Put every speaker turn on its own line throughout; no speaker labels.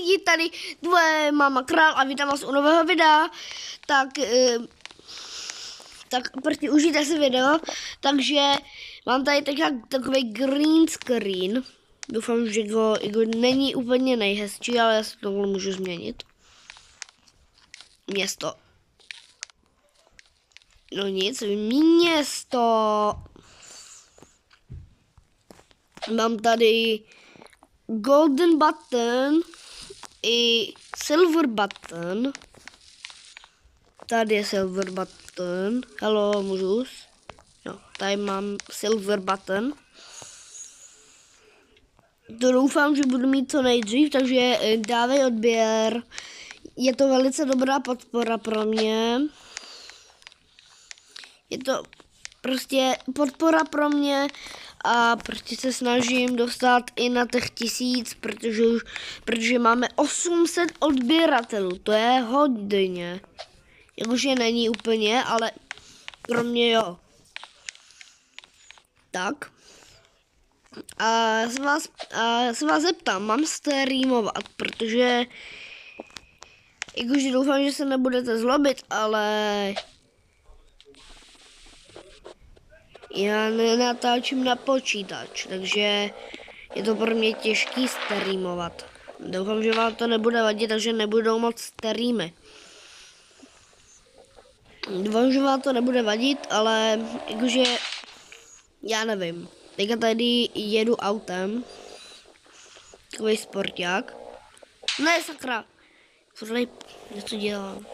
lidi, tady tvoje máma Král a vítám vás u nového videa. Tak prostě užijte si video. Takže mám tady takový green screen. Doufám, že go není úplně nejhezčí, ale já si to můžu změnit. Město. No nic, město. Mám tady golden button i silver button. Tady je silver button. Hello, můžu? No, tady mám silver button. To doufám, že budu mít co nejdřív, takže dávej odběr. Je to velice dobrá podpora pro mě. Je to prostě podpora pro mě a prostě se snažím dostat i na těch 1000, protože máme 800 odběratelů, to je hodně. Jakože není úplně, ale pro mě jo. Tak. A já se vás zeptám, mám streamovat, protože jakože doufám, že se nebudete zlobit, ale já nenatáčím na počítač, takže je to pro mě těžký streamovat. Doufám, že vám to nebude vadit, takže nebudou moc streamy. Doufám, že vám to nebude vadit, ale jakože já nevím. Teďka tady jedu autem. Takový sporták. Ne, sakra. Tady něco dělám.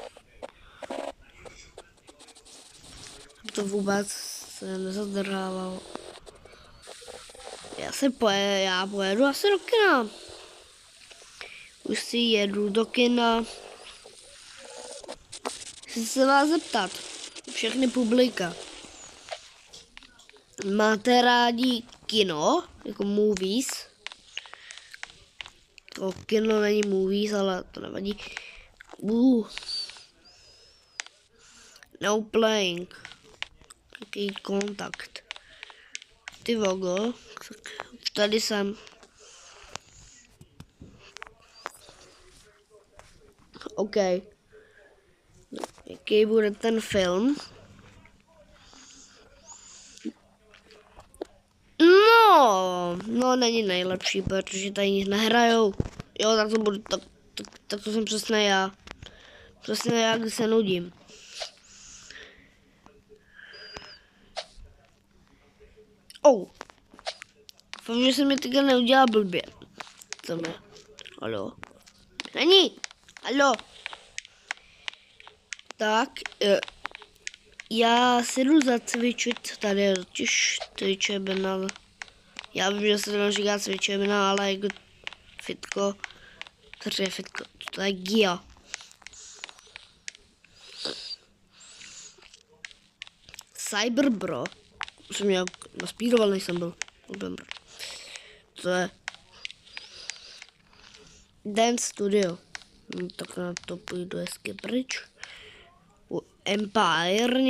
To vůbec se nezadržávalo. Já pojedu asi do kina. Už si jedu do kina. Chci se vás zeptat. Všechny publika. Máte rádi kino? Jako movies? To kino není movies, ale to nevadí. No playing. Jaký kontakt. Ty vogo. Tady jsem. OK. Jaký bude ten film? No, není nejlepší, protože tady nic nehrajou. Jo, tak to budu, tak to jsem přesně já. Přesně já, když se nudím. Doufám, že se mi teďka neudělá blbě. Co mě? Haló? Není! Haló? Tak, já si jdu zacvičit, tady je totiž cvičebna. Já vím, že se to říká cvičebna, ale jako fitko, to je fitko, to je gia. Cyberbro, jsem nějak naspíroval, než jsem byl. To je Dance Studio. No, tak na to půjdu hezky pryč. Empire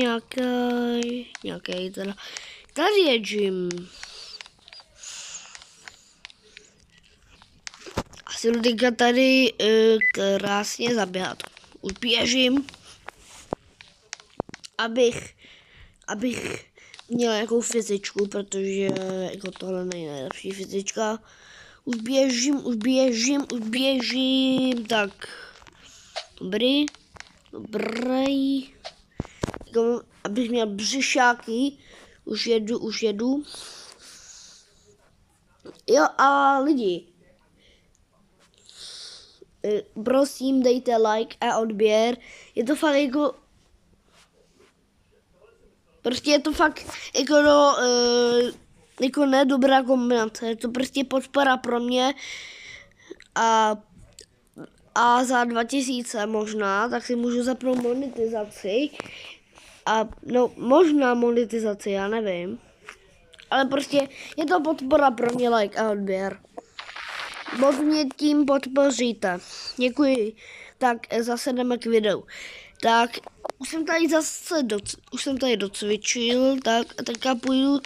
nějaký teda. Tady je gym. Asi jdu teďka tady krásně zaběhat. Už běžím, abych měl nějakou fyzičku, protože jako tohle není nejlepší fyzička. Už běžím, tak dobrý. Abych měl břišáky, už jedu. Jo a lidi, prosím dejte like a odběr, je to fakt jako, prostě je to fakt jako nedobrá kombinace, je to prostě podpora pro mě a za 2000 možná, tak si můžu zapnout monetizaci. A no, možná monetizaci, já nevím. Ale prostě je to podpora pro mě, like a odběr. Moc mě tím podpoříte. Děkuji. Tak zase jdeme k videu. Tak už jsem tady docvičil, tak a teďka půjdu.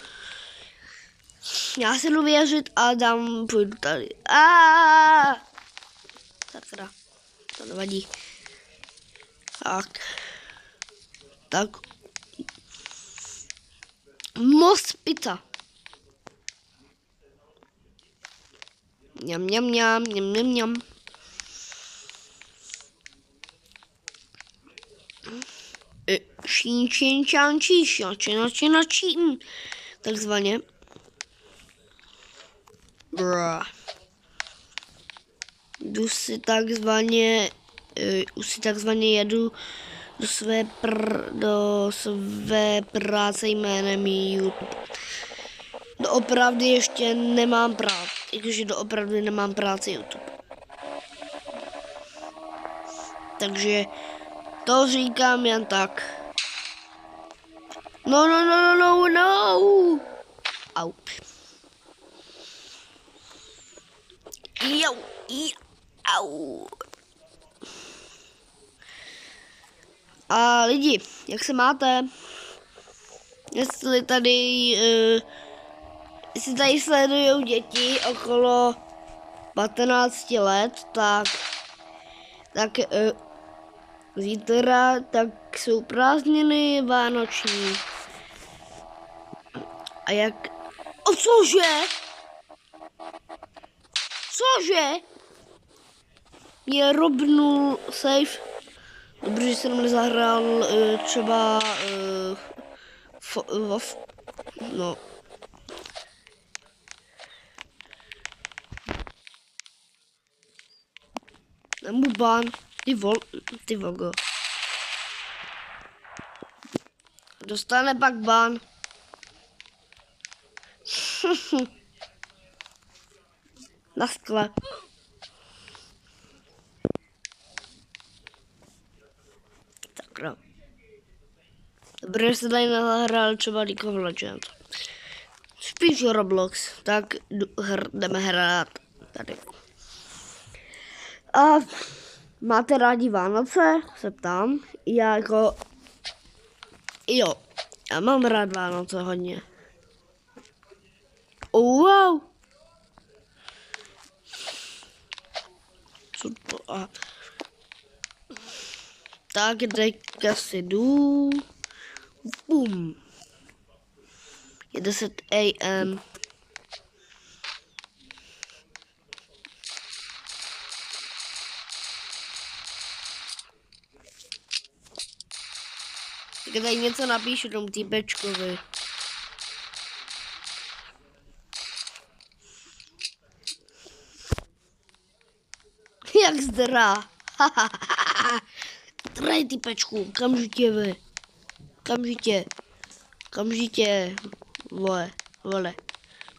Já si jdu věřit a půjdu tady. Tak. Teda, to nevadí. Tak. Most pizza. Mňam. Čín. Takzvaně. Už si takzvaně jedu do své práce jménem YouTube. Doopravdy ještě nemám práci, jakože doopravdy nemám práci YouTube. Takže to říkám jen tak. No. Au. Au. A lidi, jak se máte? Jestli tady sledujou děti okolo 15 let, tak zítra tak jsou prázdniny vánoční. A jak... Cože? Mě robnul safe. Dobře, že jsem nezahrál třeba no. Nemůžu ban, ty vogo. Dostane pak ban. Na skle. Tak no. Dobře, že se tady nahrál třeba League of Legends. Spíš Roblox, tak jdeme hrát tady. A máte rádi Vánoce? Se ptám. Jo, já mám rád Vánoce hodně. Wow. Co to? Tak, teďka si jdu. Bum. Je 10 AM. Tak tady něco napíšu tomu týpečkovi. Jak zdrá. Zdraj týpečku, kamžitě, vole.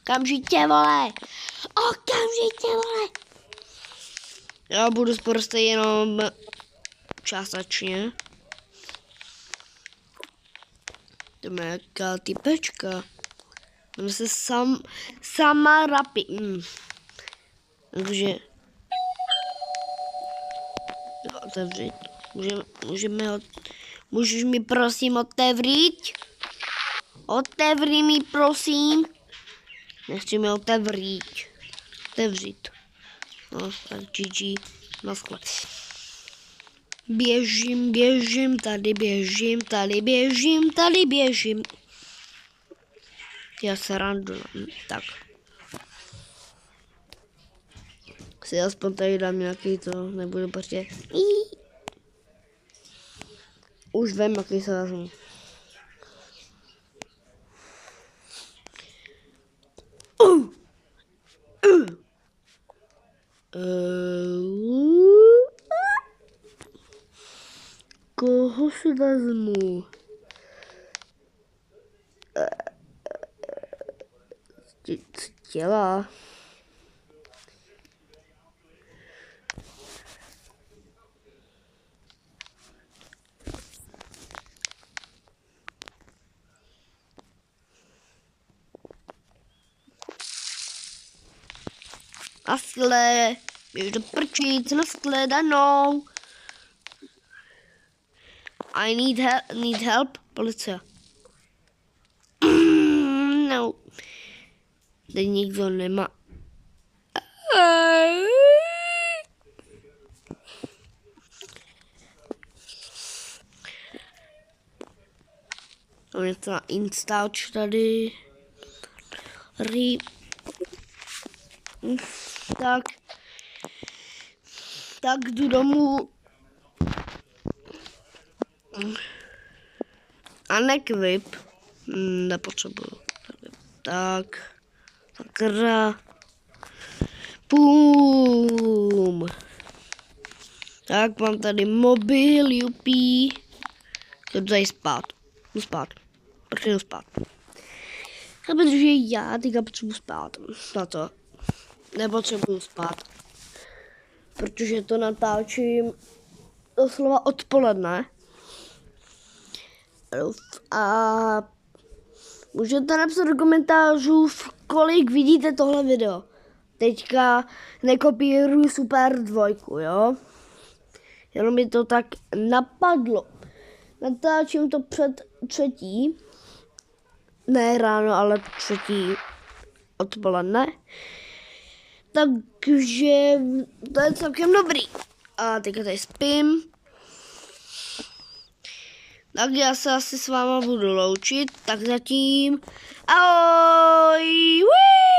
Okamžitě, vole. Já budu prostě jenom částečně. Jdeme jaká typečka. Jmenuje se sama Rapi. Takže otevřít. Můžeš mi prosím otevřít? Otevři mi prosím. Nechci mi otevřít. No, tak GG. Na sklad. Běžím, tady běžím. Já se randu, tak. Si aspoň tady dám nějaký to, nebudu prostě... Už vím, jaký se vezmu. Koho si vezmu? Co dělá? Naschle, běž do prčic, nashledanou. I need help, policie. No. Tady nikdo nemá. Mám něco na Instač tady. Tak jdu domů. A nekvip. Nepotřebuju. Tak. Sakra. Pum. Tak mám tady mobil, jupí. Jdu tady spát. Jdu spát. Proč jdu spát? Protože já teďka potřebuji spát. Na to. Nepotřebuju spát. Protože to natáčím doslova odpoledne. A můžete napsat do komentářů, v kolik vidíte tohle video. Teďka nekopíruju Super 2, jo. Jenom mi to tak napadlo. Natáčím to před 3. Ne ráno, ale 3. odpoledne. Takže to je celkem dobrý. A teďka tady spím. Tak já se asi s váma budu loučit. Tak zatím. Ahoj! Wee!